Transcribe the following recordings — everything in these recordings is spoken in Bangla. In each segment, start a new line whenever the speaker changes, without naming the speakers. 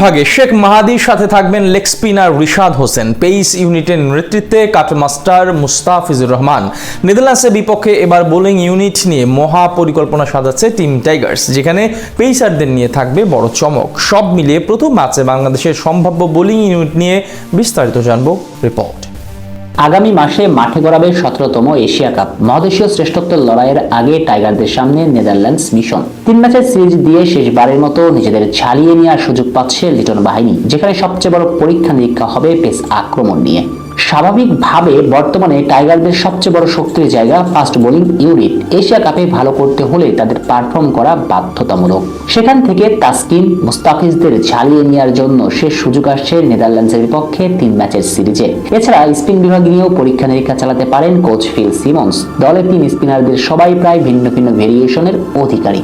ভাগে শেখ মাহাদির সাথে থাকবেন leg spinner Rishad Hossain. Pace ইউনিটের নেতৃত্বে কাটার মাস্টার মুস্তাফিজুর রহমান। নেদারল্যান্ডসের বিপক্ষে এবার বোলিং ইউনিট নিয়ে মহা পরিকল্পনা সাজাচ্ছে টিম টাইগার্স, যেখানে পেসারদের নিয়ে থাকবে বড় চমক। সব মিলিয়ে প্রথম ম্যাচে বাংলাদেশের সম্ভাব্য বোলিং ইউনিট নিয়ে বিস্তারিত জানবো রিপোর্ট।
আগামী মাসে মাঠে গড়াবে 17তম এশিয়া কাপ। মহাদেশীয় শ্রেষ্ঠত্বের লড়াইয়ের আগে টাইগারদের সামনে নেদারল্যান্ডস মিশন। 3 ম্যাচের সিরিজ দিয়ে শেষবারের মতো নিজেদের ঝালিয়ে নেওয়ার সুযোগ পাচ্ছে লিটন বাহিনী, যেখানে সবচেয়ে বড় পরীক্ষা নিরীক্ষা হবে পেস আক্রমণ নিয়ে। স্বাভাবিকভাবে বর্তমানে টাইগারদের সবচেয়ে বড় শক্তির জায়গা ফাস্ট বোলিং ইউনিট। এশিয়া কাপে ভালো করতে হলে তাদের পারফর্ম করা বাধ্যতামূলক। সেখান থেকে তাসকিন, মুস্তাফিজদের ঝালিয়ে নেওয়ার জন্য শেষ সুযোগ আসছে নেদারল্যান্ডসের বিপক্ষে 3 ম্যাচের সিরিজে। এছাড়া স্পিন বিভাগ নিয়েও পরীক্ষা নিরীক্ষা চালাতে পারেন কোচ ফিল সিমন্স। দলে 3 স্পিনারদের সবাই প্রায় ভিন্ন ভিন্ন ভেরিয়েশনের অধিকারী।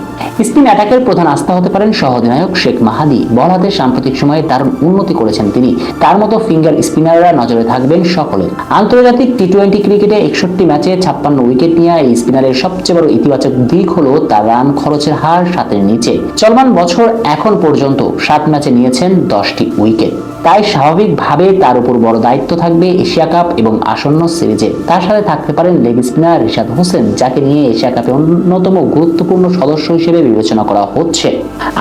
স্পিন অ্যাটাকের প্রধান আস্থা হতে পারেন সহ-অধিনায়ক শেখ মাহাদি। বল হাতে সাম্প্রতিক সময়ে দারুণ উন্নতি করেছেন তিনি। তার মতো ফিঙ্গার স্পিনাররা নজরে থাকবেন সকলের। আন্তর্জাতিক টি-20 ক্রিকেটে 61 ম্যাচে 56 উইকেট নিয়ে এই স্পিনারের সবচেয়ে বড় ইতিবাচক দিক হলো তার রান খরচের হার 7-এর নিচে। চলমান বছর এখন পর্যন্ত 7 ম্যাচে নিয়েছেন 10টি উইকেট। তাই স্বাভাবিকভাবে তার উপর বড় দায়িত্ব থাকবে এশিয়া কাপ এবং আসন্ন সিরিজে। তার সাথে থাকতে পারেন লেগ স্পিনার রিশাদ হোসেন, যাকে নিয়ে এশিয়া কাপে অন্যতম গুরুত্বপূর্ণ সদস্য হিসেবে বিবেচনা করা হচ্ছে।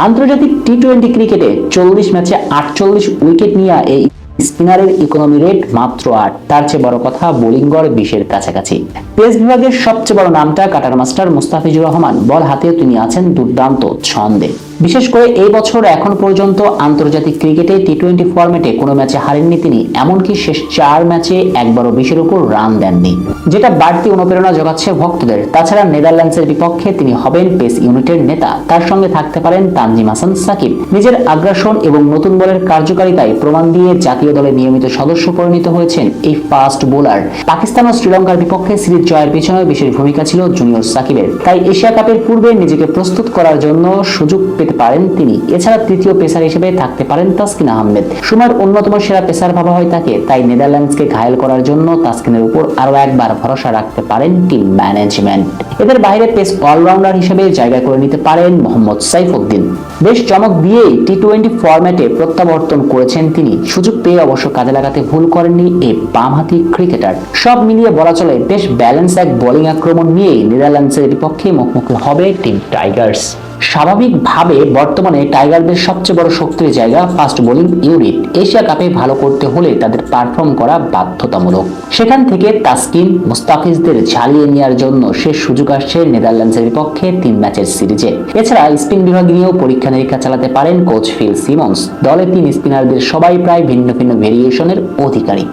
আন্তর্জাতিক টি-20 ক্রিকেটে 40 ম্যাচে 48 উইকেট নিয়ে এই স্পিনারের ইকোনমি রেট মাত্র 8। তার চেয়ে বড় কথা বোলিং গড় 20-এর কাছাকাছি। পেস বিভাগের সবচেয়ে বড় নামটা কাটার মাস্টার মুস্তাফিজুর রহমান। বল হাতেও তিনি আছেন দুর্দান্ত ছন্দে। বিশেষ করে এই বছর এখন পর্যন্ত আন্তর্জাতিক ক্রিকেটে টি-20 ফরম্যাটে কোনো ম্যাচে হারেননি তিনি। এমনকি শেষ 4 ম্যাচে একবারও 20-এর উপর রান দেননি, যেটা বাড়তি অনুপ্রেরণা যোগাচ্ছে ভক্তদের। তাছাড়া নেদারল্যান্ডসের বিপক্ষে তিনি হবেন পেস ইউনিটের নেতা। তার সঙ্গে থাকতে পারেন তানজিম হাসান সাকিব। নিজের আগ্রাসন এবং নতুন বলের কার্যকারিতায় প্রমাণ দিয়ে জাতীয় দলের নিয়মিত সদস্য পরিণত হয়েছেন এই ফাস্ট বোলার। পাকিস্তান ও শ্রীলঙ্কার বিপক্ষে সিরিজ জয়ের পেছনে বিশেষ ভূমিকা ছিল জুনিয়র সাকিবের। তাই এশিয়া কাপের পূর্বে নিজেকে প্রস্তুত করার জন্য সুযোগ পেতে পারেন তিনি। এছাড়া তৃতীয় পেসার হিসেবে থাকতে পারেন তাসকিন আহমেদ। সময়ের অন্যতম সেরা পেসার ভাবা হয় তাকে। তাই নেদারল্যান্ডসকে ঘায়েল করার জন্য তাসকিনের উপর আরো একবার ভরসা রাখতে পারেন টিম ম্যানেজমেন্ট। এদের বাইরে পেস অলরাউন্ডার হিসেবে জায়গা করে নিতে পারেন মোহাম্মদ সাইফুদ্দিন। বেশ চমক দিয়েই টি-20 ফরম্যাটে প্রত্যাবর্তন করেছেন তিনি। সুযোগ পেয়ে অবশ্য কাজে লাগাতে ভুল করেননি এই বামহাতি ক্রিকেটার। সব মিলিয়ে বলা চলে বেশ ব্যালেন্স এক বোলিং আক্রমণ নিয়ে নেদারল্যান্ডসের বিপক্ষে মুখোমুখি হবে টিম টাইগার্স। স্বাভাবিকভাবে বর্তমানে টাইগারদের সবচেয়ে বড় শক্তির জায়গা ফাস্ট বোলিং ইউনিট। এশিয়া কাপে ভালো করতে হলে তাদের পারফর্ম করা বাধ্যতামূলক। সেখান থেকে তাসকিন, মুস্তাফিজদের ঝালিয়ে নেওয়ার জন্য শেষ সুযোগ আসছে নেদারল্যান্ডসের বিপক্ষে 3 ম্যাচের সিরিজে। এছাড়া স্পিন বিভাগ নিয়েও পরীক্ষা নিরীক্ষা চালাতে পারেন কোচ ফিল সিমন্স। দলে 3 স্পিনারদের সবাই প্রায় ভিন্ন ভিন্ন ভেরিয়েশনের অধিকারী।